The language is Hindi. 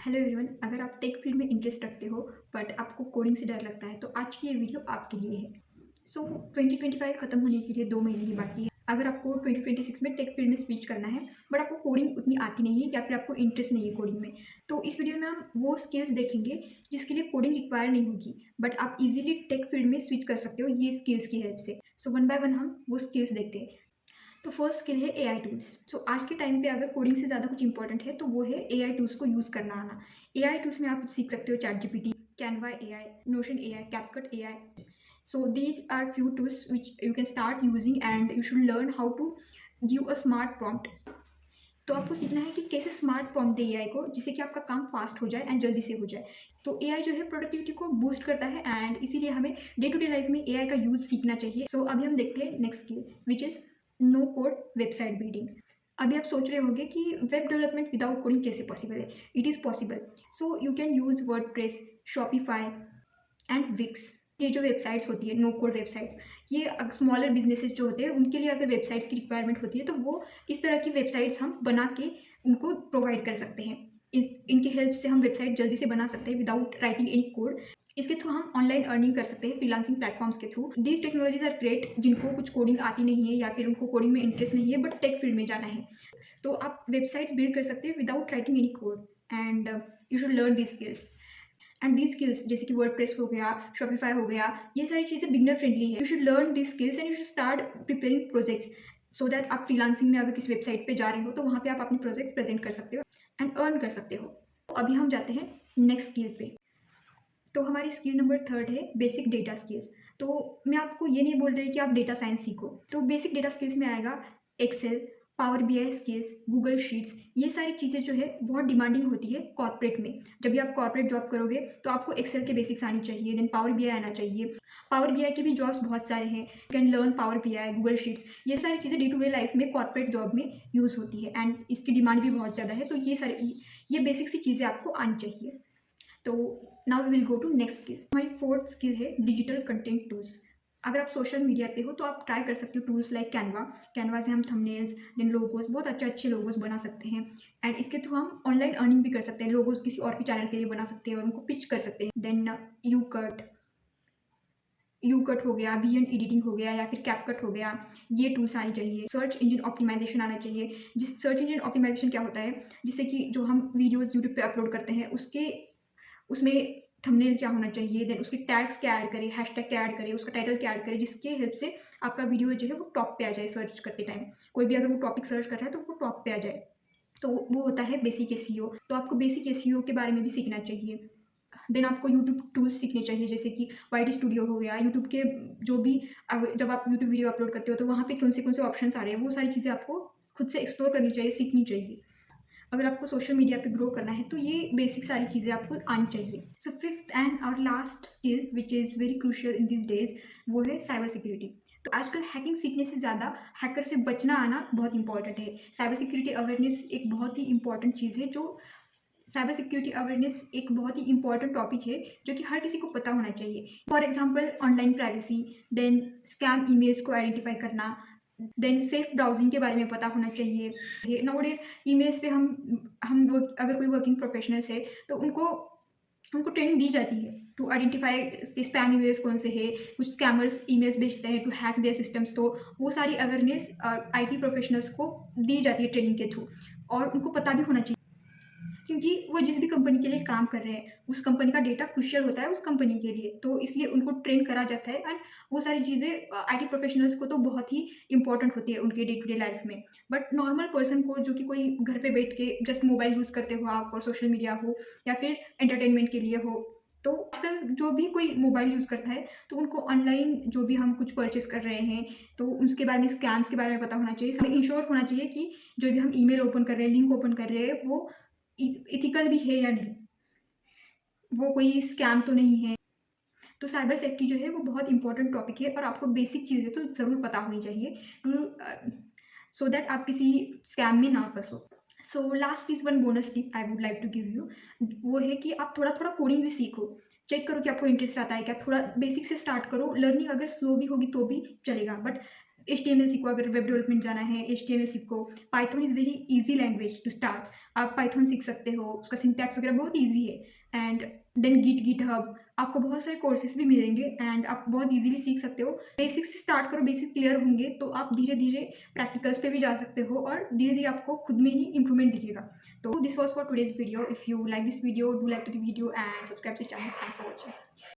हेलो एवरीवन, अगर आप टेक फील्ड में इंटरेस्ट रखते हो बट आपको कोडिंग से डर लगता है तो आज की ये वीडियो आपके लिए है। सो 2025 खत्म होने के लिए 2 महीने ही बाकी है। अगर आपको 2026 में टेक फील्ड में स्विच करना है बट आपको कोडिंग उतनी आती नहीं है या फिर आपको इंटरेस्ट नहीं है कोडिंग में, तो इस वीडियो में हम वो स्किल्स देखेंगे जिसके लिए कोडिंग रिक्वायर नहीं होगी बट आप इजीली टेक फील्ड में स्विच कर सकते हो ये स्किल्स की हेल्प से। सो वन बाय वन हम वो स्किल्स देखते हैं। तो फर्स्ट स्किल है एआई टूल्स। सो आज के टाइम पे अगर कोडिंग से ज़्यादा कुछ इंपॉर्टेंट है तो वो है एआई टूल्स को यूज़ करना आना। एआई टूल्स में आप सीख सकते हो chat GPT, Canva AI, Notion AI, CapCut AI. So these are few tools which you can start using and you should learn how to give a smart prompt. तो आपको सीखना है कि कैसे स्मार्ट प्रॉम्प्ट दे एआई को जिससे कि आपका काम फास्ट हो जाए एंड जल्दी से हो जाए। तो एआई जो है प्रोडक्टिविटी को बूस्ट करता है एंड इसीलिए हमें डे टू डे लाइफ में एआई का यूज सीखना चाहिए। सो अभी हम देखते हैं next skill which is no code website building. अभी आप सोच रहे होंगे कि वेब डेवलपमेंट विदाउट कोडिंग कैसे पॉसिबल है। It is possible. So you can use WordPress, Shopify and Wix. ये जो वेबसाइट्स होती है नो कोड वेबसाइट्स, ये स्मॉलर बिजनेसेस जो होते हैं उनके लिए अगर वेबसाइट्स की रिक्वायरमेंट होती है तो वो इस तरह की वेबसाइट्स हम बना के उनको प्रोवाइड कर सकते हैं। इनकी हेल्प से हम वेबसाइट जल्दी से बना सकते हैं विदाउट राइटिंग एनी कोड। इसके थ्रू हम ऑनलाइन अर्निंग कर सकते हैं फ्रीलांसिंग प्लेटफॉर्म्स के through. These technologies are great जिनको कुछ कोडिंग आती नहीं है या फिर उनको कोडिंग में इंटरेस्ट नहीं है बट टेक फील्ड में जाना है, तो आप वेबसाइट्स बिल्ड कर सकते हैं without writing any code and you should learn this skills. And the skills जैसे कि वर्डप्रेस हो गया, शॉपिफाई हो गया, ये सारी चीज़ें बिगनर फ्रेंडली है। You should learn the skills and you should start preparing projects so that आप फ्रीलांसिंग में अगर किसी वेबसाइट पे जा रहे हो तो वहाँ पे आप अपने प्रोजेक्ट्स प्रेजेंट कर सकते हो एंड अर्न कर सकते हो। तो अभी हम जाते हैं नेक्स्ट स्किल पे। तो हमारी स्किल नंबर थर्ड है बेसिक डेटा स्किल्स। तो मैं आपको ये नहीं बोल रही कि आप डेटा साइंस सीखो। तो बेसिक डेटा स्किल्स में आएगा Excel, Power BI skills, Google sheets. ये सारी चीज़ें जो है बहुत डिमांडिंग होती है कॉर्पोरेट में। जब भी आप कॉर्पोरेट जॉब करोगे तो आपको एक्सेल के बेसिक्स आनी चाहिए, देन पावर बीआई आना चाहिए। पावर बीआई के भी जॉब्स बहुत सारे हैं, you can learn power BI, Google sheets. ये सारी चीज़ें डे टू डे लाइफ में कॉर्पोरेट जॉब में यूज़ होती है एंड इसकी डिमांड भी बहुत ज़्यादा है। तो ये बेसिक सी चीज़ें आपको आनी चाहिए। तो now we will go to next skill. हमारी फोर्थ स्किल है डिजिटल कंटेंट टूल्स। अगर आप सोशल मीडिया पे हो तो आप ट्राई कर सकते हो टूल्स लाइक कैनवा। कैनवा से हम थंबनेल्स, देन लोगोस, बहुत अच्छे अच्छे लोगोस बना सकते हैं एंड इसके थ्रू हम ऑनलाइन अर्निंग भी कर सकते हैं। लोगोस किसी और के चैनल के लिए बना सकते हैं और उनको पिच कर सकते हैं। देन यू कट हो गया, वी एन एडिटिंग हो गया या फिर कैपकट हो गया, ये टूल्स आनी चाहिए। सर्च इंजन ऑप्टिमाइजेशन आना चाहिए। जिस सर्च इंजन ऑप्टिमाइजेशन क्या होता है, जिससे कि जो हम वीडियोज़ यूट्यूब पे अपलोड करते हैं उसमें थंबनेल क्या होना चाहिए, देन उसके टैग्स क्या ऐड करें, हैशटैग क्या ऐड करें, उसका टाइटल क्या ऐड करें, जिसके हेल्प से आपका वीडियो जो है वो टॉप पे आ जाए। सर्च करते टाइम कोई भी अगर वो टॉपिक सर्च कर रहा है तो वो टॉप पे आ जाए। तो वो होता है बेसिक एसईओ। तो आपको बेसिक एसईओ के बारे में भी सीखना चाहिए। देन आपको यूट्यूब टूल्स सीखने चाहिए जैसे कि वाइट स्टूडियो हो गया। यूट्यूब के जो भी जब आप यूट्यूब वीडियो अपलोड करते हो तो वहाँ पे कौन से ऑप्शंस आ रहे हैं, वो सारी चीज़ें आपको खुद से एक्सप्लोर करनी चाहिए, सीखनी चाहिए। अगर आपको सोशल मीडिया पे ग्रो करना है तो ये बेसिक सारी चीज़ें आपको आनी चाहिए। सो फिफ्थ एंड और last skill which is very crucial in this days, वो है साइबर सिक्योरिटी। तो आजकल हैकिंग सीखने से ज़्यादा हैकर से बचना आना बहुत इंपॉर्टेंट है। साइबर सिक्योरिटी अवेयरनेस एक बहुत ही इंपॉर्टेंट चीज़ है। जो साइबर सिक्योरिटी अवेयरनेस एक बहुत ही इंपॉर्टेंट टॉपिक है जो कि हर किसी को पता होना चाहिए। For example online privacy, then scam emails को आइडेंटिफाई करना, देन सेफ ब्राउजिंग के बारे में पता होना चाहिए। नाउअडेज ईमेल्स पे हम वो अगर कोई वर्किंग प्रोफेशनल्स है तो उनको ट्रेनिंग दी जाती है टू आइडेंटिफाई स्पैम ईमेल्स कौन से है। कुछ स्कैमर्स ईमेल्स भेजते हैं टू हैक देयर सिस्टम्स, तो वो सारी अवेयरनेस आईटी प्रोफेशनल्स को दी जाती है ट्रेनिंग के थ्रू और उनको पता भी होना चाहिए क्योंकि वो जिस भी कंपनी के लिए काम कर रहे हैं उस कंपनी का डेटा क्रुशियल होता है उस कंपनी के लिए, तो इसलिए उनको ट्रेन करा जाता है एंड वो सारी चीज़ें आईटी प्रोफेशनल्स को तो बहुत ही इंपॉर्टेंट होती है उनके डे टू डे लाइफ में। बट नॉर्मल पर्सन को जो कि कोई घर पे बैठ के जस्ट मोबाइल यूज़ करते हो आप और सोशल मीडिया हो या फिर एंटरटेनमेंट के लिए हो, तो आजकल जो भी कोई मोबाइल यूज़ करता है तो उनको ऑनलाइन जो भी हम कुछ परचेस कर रहे हैं तो उसके बारे में, स्कैम्स के बारे में पता होना चाहिए। हमें इंश्योर होना चाहिए कि जो भी हम ईमेल ओपन कर रहे हैं, लिंक ओपन कर रहे हैं, वो इथिकल भी है या नहीं, वो कोई स्कैम तो नहीं है। तो साइबर सेफ्टी जो है वो बहुत इंपॉर्टेंट टॉपिक है और आपको बेसिक चीज़ें तो ज़रूर पता होनी चाहिए टू सो दैट आप किसी स्कैम में ना फंसो। So last is one bonus tip I would like to give you, वो है कि आप थोड़ा थोड़ा कोडिंग भी सीखो। चेक करो कि आपको इंटरेस्ट आता है क्या, थोड़ा बेसिक से स्टार्ट करो। लर्निंग अगर स्लो भी होगी तो भी चलेगा बट HTML सीखो, अगर वेब डेवलपमेंट जाना है HTML सीखो। Python is very easy language to start. आप पाइथन सीख सकते हो, उसका सिंटैक्स वगैरह बहुत ईजी है। एंड देन गिटहब, आपको बहुत सारे कोर्सेज भी मिलेंगे एंड आप बहुत ईजीली सीख सकते हो। बेसिक से स्टार्ट करो, बेसिक क्लियर होंगे तो आप धीरे धीरे प्रैक्टिकल्स पे भी जा सकते हो और धीरे धीरे आपको खुद में ही इंप्रूवमेंट दिखेगा। तो this was for today's video. If you like this video, do like to the video and subscribe to the channel. Thanks for watching.